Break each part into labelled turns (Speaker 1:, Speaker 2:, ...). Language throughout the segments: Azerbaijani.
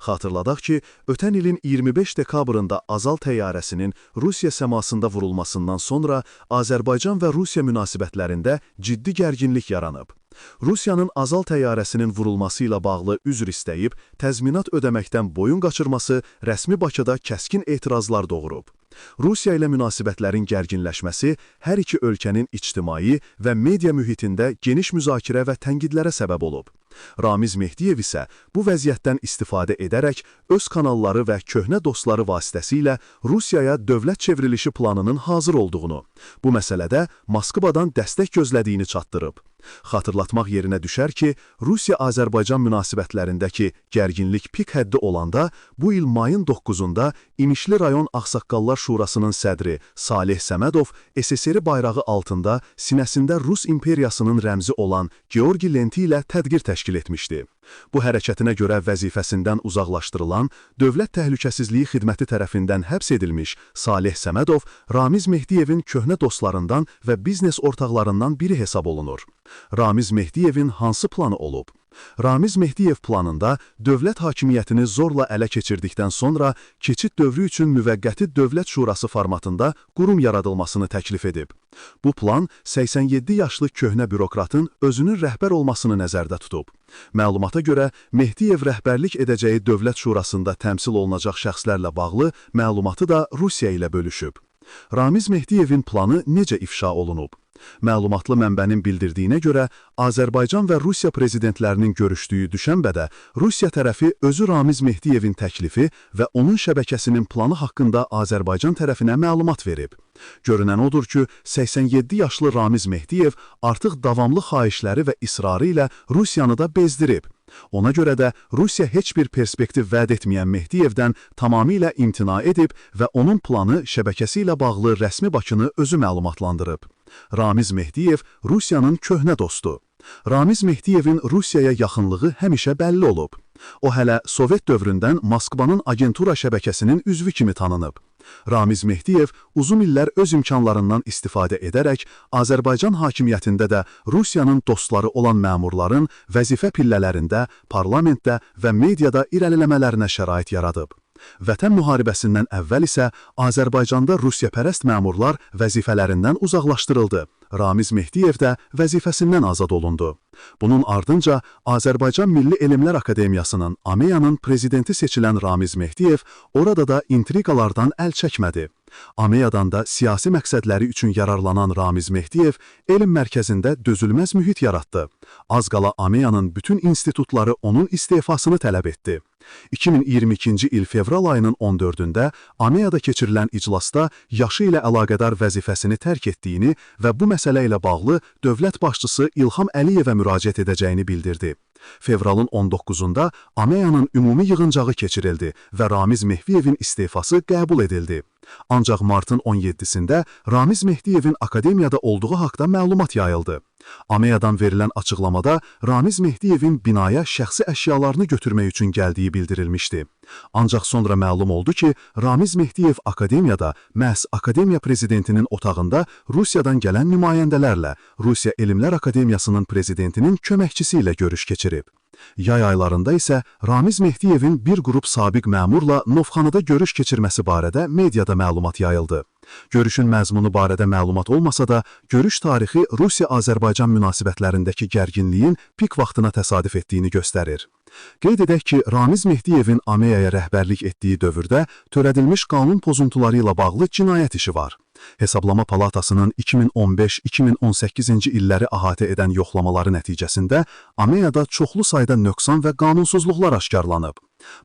Speaker 1: Xatırladaq ki, ötən ilin 25 dekabrında Azal təyyarəsinin Rusiya səmasında vurulmasından sonra Azərbaycan və Rusiya münasibətlərində ciddi gərginlik yaranıb. Rusiyanın Azal təyyarəsinin vurulması ilə bağlı üzr istəyib, təzminat ödəməkdən boyun qaçırması rəsmi Bakıda kəskin etirazlar doğurub. Rusiya ilə münasibətlərin gərginləşməsi hər iki ölkənin ictimai və media mühitində geniş müzakirə və tənqidlərə səbəb olub. Ramiz Mehdiyev isə bu vəziyyətdən istifadə edərək öz kanalları və köhnə dostları vasitəsilə Rusiyaya dövlət çevrilişi planının hazır olduğunu, bu məsələdə Moskvadan dəstək gözlədiyini çatdırıb. Xatırlatmaq yerinə düşər ki, Rusiya-Azərbaycan münasibətlərindəki gərginlik pik həddi olanda, bu il mayın 9-da İmişli rayon Ağsaqqallar Şurasının sədri Salih Səmədov SSR bayrağı altında sinəsində Rus imperiyasının rəmzi olan Georgi lenti ilə tədbir təşkil etmişdi. Bu hərəkətinə görə vəzifəsindən uzaqlaşdırılan, Dövlət Təhlükəsizliyi Xidməti tərəfindən həbs edilmiş Salih Səmədov Ramiz Mehdiyevin köhnə dostlarından və biznes ortaqlarından biri hesab olunur. Ramiz Mehdiyevin hansı planı olub? Ramiz Mehdiyev planında dövlət hakimiyyətini zorla ələ keçirdikdən sonra keçid dövrü üçün müvəqqəti dövlət şurası formatında qurum yaradılmasını təklif edib. Bu plan 87 yaşlı köhnə bürokratın özünün rəhbər olmasını nəzərdə tutub. Məlumata görə Mehdiyev rəhbərlik edəcəyi dövlət şurasında təmsil olunacaq şəxslərlə bağlı məlumatı da Rusiya ilə bölüşüb. Ramiz Mehdiyevin planı necə ifşa olunub? Məlumatlı mənbənin bildirdiyinə görə, Azərbaycan və Rusiya prezidentlərinin görüşdüyü düşənbədə Rusiya tərəfi özü Ramiz Mehdiyevin təklifi və onun şəbəkəsinin planı haqqında Azərbaycan tərəfinə məlumat verib. Görünən odur ki, 87 yaşlı Ramiz Mehdiyev artıq davamlı xahişləri və israrı ilə Rusiyanı da bezdirib. Ona görə də Rusiya heç bir perspektiv vəd etməyən Mehdiyevdən tamamilə imtina edib və onun planı şəbəkəsi ilə bağlı rəsmi Bakını özü məlumatlandırıb. Ramiz Mehdiyev Rusiyanın köhnə dostu. Ramiz Mehdiyevin Rusiyaya yaxınlığı həmişə bəlli olub. O hələ Sovet dövründən Moskvanın agentura şəbəkəsinin üzvü kimi tanınıb. Ramiz Mehdiyev uzun illər öz imkanlarından istifadə edərək Azərbaycan hakimiyyətində də Rusiyanın dostları olan məmurların vəzifə pillələrində, parlamentdə və mediada irəliləmələrinə şərait yaradıb. Vətən müharibəsindən əvvəl isə Azərbaycanda Rusiyapərəst məmurlar vəzifələrindən uzaqlaşdırıldı. Ramiz Mehdiyev də vəzifəsindən azad olundu. Bunun ardınca Azərbaycan Milli Elmlər Akademiyasının AMEA-nın prezidenti seçilən Ramiz Mehdiyev orada da intriqalardan əl çəkmədi. AMEA-dan da siyasi məqsədləri üçün yararlanan Ramiz Mehdiyev elm mərkəzində dözülməz mühit yaratdı. Az qala AMEA-nın bütün institutları onun istefasını tələb etdi. 2022-ci il fevral ayının 14-də AMEA-da keçirilən iclasda yaşı ilə əlaqədar vəzifəsini tərk etdiyini və bu məsələ ilə bağlı dövlət başçısı İlham Əliyevə müraciət edəcəyini bildirdi. Fevralın 19-da AMEA-nın ümumi yığıncağı keçirildi və Ramiz Mehdiyevin istefası qəbul edildi. Ancaq martın 17-sində Ramiz Mehdiyevin akademiyada olduğu haqda məlumat yayıldı. AMEA-dan verilən açıqlamada Ramiz Mehdiyevin binaya şəxsi əşyalarını götürmək üçün gəldiyi bildirilmişdi. Ancaq sonra məlum oldu ki, Ramiz Mehdiyev akademiyada məhz akademiya prezidentinin otağında Rusiyadan gələn nümayəndələrlə Rusiya Elmlər Akademiyasının prezidentinin köməkçisi ilə görüş keçirib. Yay aylarında isə Ramiz Mehdiyevin bir qrup sabiq məmurla Novxanada görüş keçirməsi barədə mediada məlumat yayıldı. Görüşün məzmunu barədə məlumat olmasa da, görüş tarixi Rusiya-Azərbaycan münasibətlərindəki gərginliyin pik vaxtına təsadüf etdiyini göstərir. Qeyd edək ki, Ramiz Mehdiyevin AMEA-ya rəhbərlik etdiyi dövrdə törədilmiş qanun pozuntuları ilə bağlı cinayət işi var. Hesablama Palatasının 2015-2018-ci illəri əhatə edən yoxlamaları nəticəsində AMEA-da çoxlu sayda nöqsan və qanunsuzluqlar aşkarlanıb.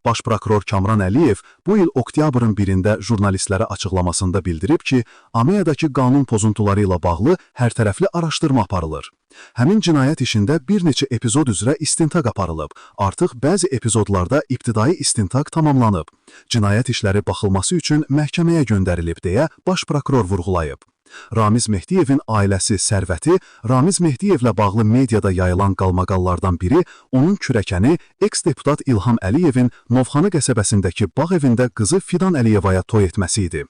Speaker 1: Baş prokuror Kamran Əliyev bu il oktyabrın 1-də jurnalistlərə açıqlamasında bildirib ki, AMEA-dakı qanun pozuntuları ilə bağlı hərtərəfli araşdırma aparılır. Həmin cinayət işində bir neçə epizod üzrə istintaq aparılıb. Artıq bəzi epizodlarda ibtidai istintaq tamamlanıb. Cinayət işləri baxılması üçün məhkəməyə göndərilib deyə baş prokuror vurğulayıb. Ramiz Mehdiyevin ailəsi, sərvəti, Ramiz Mehdiyevlə bağlı mediada yayılan qalmaqallardan biri onun kürəkəni eks-deputat İlham Əliyevin Novxanı qəsəbəsindəki bağ evində qızı Fidan Əliyevaya toy etməsi idi.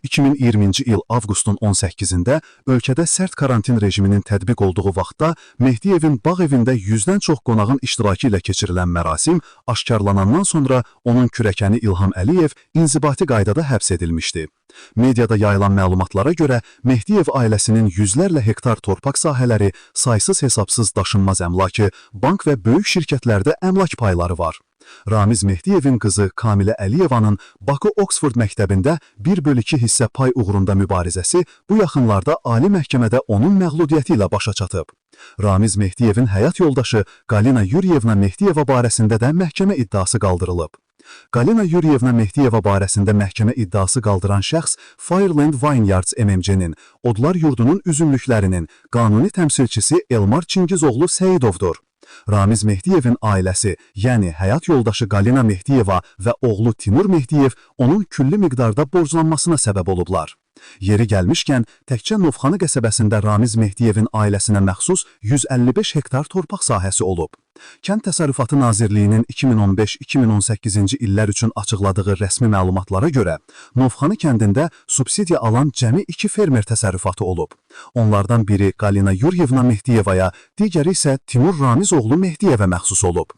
Speaker 1: 2020-ci il avqustun 18-də ölkədə sərt karantin rejiminin tətbiq olduğu vaxtda Mehdiyevin bağ evində 100-dən çox qonağın iştirakı ilə keçirilən mərasim aşkarlanandan sonra onun kürəkəni İlham Əliyev inzibati qaydada həbs edilmişdi. Mediada yayılan məlumatlara görə Mehdiyev ailəsinin yüzlərlə hektar torpaq sahələri, saysız-hesabsız daşınmaz əmlakı, bank və böyük şirkətlərdə əmlak payları var. Ramiz Mehdiyevin qızı Kamilə Əliyevanın Bakı Oksford məktəbində 1/2 hissə pay uğrunda mübarizəsi bu yaxınlarda Ali məhkəmədə onun məğludiyyəti ilə başa çatıb. Ramiz Mehdiyevin həyat yoldaşı Galina Yuryevna Mehdiyeva barəsində də məhkəmə iddiası qaldırılıb. Galina Yuryevna Mehdiyeva barəsində məhkəmə iddiası qaldıran şəxs Fireland Vineyards MMC-nin, Odlar Yurdunun üzümlüklərinin qanuni təmsilçisi Elmar Çingizoğlu Səyidovdur. Ramiz Mehdiyevin ailəsi, yəni həyat yoldaşı Galina Mehdiyeva və oğlu Timur Mehdiyev onun külli miqdarda borclanmasına səbəb olublar. Yeri gəlmişkən, təkcə Novxanı qəsəbəsində Ramiz Mehdiyevin ailəsinə məxsus 155 hektar torpaq sahəsi olub. Kənd Təsərrüfatı Nazirliyinin 2015-2018-ci illər üçün açıqladığı rəsmi məlumatlara görə, Novxanı kəndində subsidiya alan cəmi 2 fermer təsərrüfatı olub. Onlardan biri Galina Yuryevna Mehdiyevaya, digəri isə Timur Ramiz oğlu Mehdiyevə məxsus olub.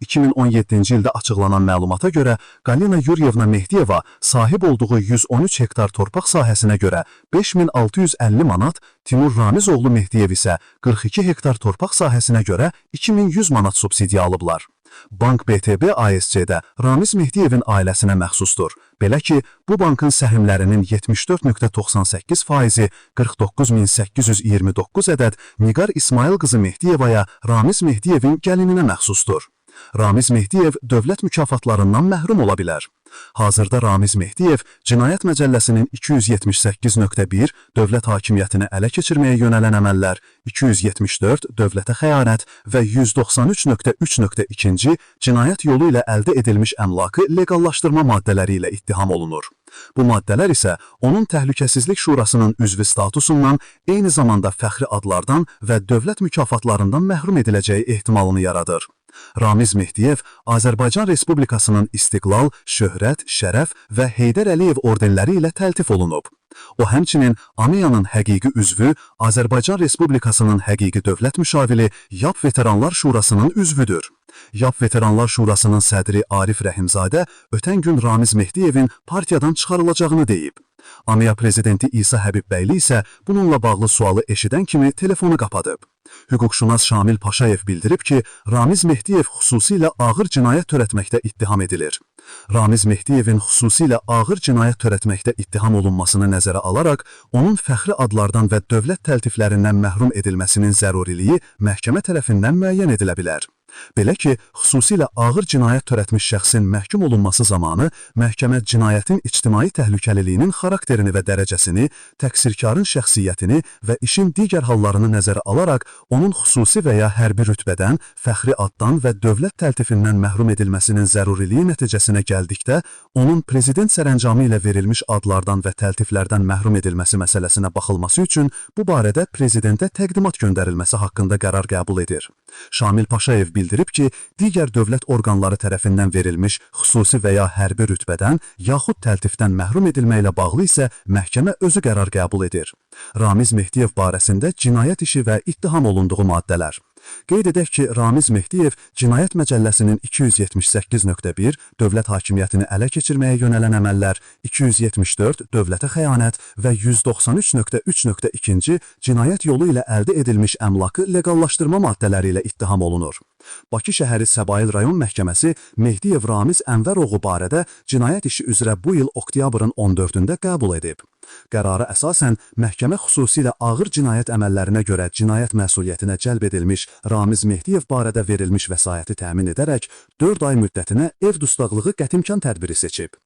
Speaker 1: 2017-ci ildə açıqlanan məlumata görə Galina Yuryevna Mehdiyeva sahib olduğu 113 hektar torpaq sahəsinə görə 5650 manat, Timur Ramiz oğlu Mehdiyev isə 42 hektar torpaq sahəsinə görə 2100 manat subsidiya alıblar. Bank BTB ASC-də Ramiz Mehdiyevin ailəsinə məxsusdur. Belə ki, bu bankın səhmlərinin 74,98%-i 49829 ədəd Nigar İsmail qızı Mehdiyevaya Ramiz Mehdiyevin gəlininə məxsusdur. Ramiz Mehdiyev dövlət mükafatlarından məhrum ola bilər. Hazırda Ramiz Mehdiyev Cinayət Məcəlləsinin 278.1 dövlət hakimiyyətini ələ keçirməyə yönələn əməllər, 274 dövlətə xəyanət və 193.3.2 cinayət yolu ilə əldə edilmiş əmlakı leqallaşdırma maddələri ilə ittiham olunur. Bu maddələr isə onun Təhlükəsizlik Şurasının üzvü statusundan, eyni zamanda fəxri adlardan və dövlət mükafatlarından məhrum ediləcəyi ehtimalını yaradır. Ramiz Mehdiyev Azərbaycan Respublikasının İstiqlal, Şöhrət, Şərəf və Heydər Əliyev ordenləri ilə təltif olunub. O həmçinin AMİA'nın həqiqi üzvü, Azərbaycan Respublikasının həqiqi dövlət müşaviri, YAP Veteranlar Şurasının üzvüdür. YAP Veteranlar Şurasının sədri Arif Rəhimzadə ötən gün Ramiz Mehdiyevin partiyadan çıxarılacağını deyib. AMİA prezidenti İsa Həbibbəyli isə bununla bağlı sualı eşidən kimi telefonu qapadıb. Hüquqşünas Şamil Paşayev bildirib ki, Ramiz Mehdiyev xüsusilə ağır cinayət törətməkdə ittiham edilir. Ramiz Mehdiyevin xüsusilə ağır cinayət törətməkdə ittiham olunmasını nəzərə alaraq, onun fəxri adlardan və dövlət təltiflərindən məhrum edilməsinin zəruriliyi məhkəmə tərəfindən müəyyən edilə bilər. Belə ki, xüsusilə ağır cinayət törətmiş şəxsin məhkum olunması zamanı məhkəmə cinayətin ictimai təhlükəliliyinin xarakterini və dərəcəsini, təqsirkarın şəxsiyyətini və işin digər hallarını nəzərə alaraq onun xüsusi və ya hərbi rütbədən, fəxri addan və dövlət təltifindən məhrum edilməsinin zəruriliyi nəticəsinə gəldikdə, onun prezident sərəncamı ilə verilmiş adlardan və təltiflərdən məhrum edilməsi məsələsinə baxılması üçün bu barədə prezidentə təqdimat göndərilməsi haqqında qərar qəbul edir. Şamil Paşayev bildirib ki, digər dövlət orqanları tərəfindən verilmiş xüsusi və ya hərbi rütbədən yaxud təltifdən məhrum edilməklə bağlı isə məhkəmə özü qərar qəbul edir. Ramiz Mehdiyev barəsində cinayət işi və ittiham olunduğu maddələr. Qeyd edək ki, Ramiz Mehdiyev Cinayət Məcəlləsinin 278.1 dövlət hakimiyyətini ələ keçirməyə yönələn əməllər, 274 dövlətə xəyanət və 193.3.2 cinayət yolu ilə əldə edilmiş əmlakı leqallaşdırma maddələri ilə ittiham olunur. Bakı şəhəri Səbail rayon məhkəməsi Mehdiyev Ramiz Ənvəroğlu barədə cinayət işi üzrə bu il oktyabrın 14-də qəbul edib. Qərara əsasən, məhkəmə xüsusilə ağır cinayət əməllərinə görə cinayət məsuliyyətinə cəlb edilmiş Ramiz Mehdiyev barədə verilmiş vəsaiti təmin edərək 4 ay müddətinə ev dustaqlığı qətimkan tədbiri seçib.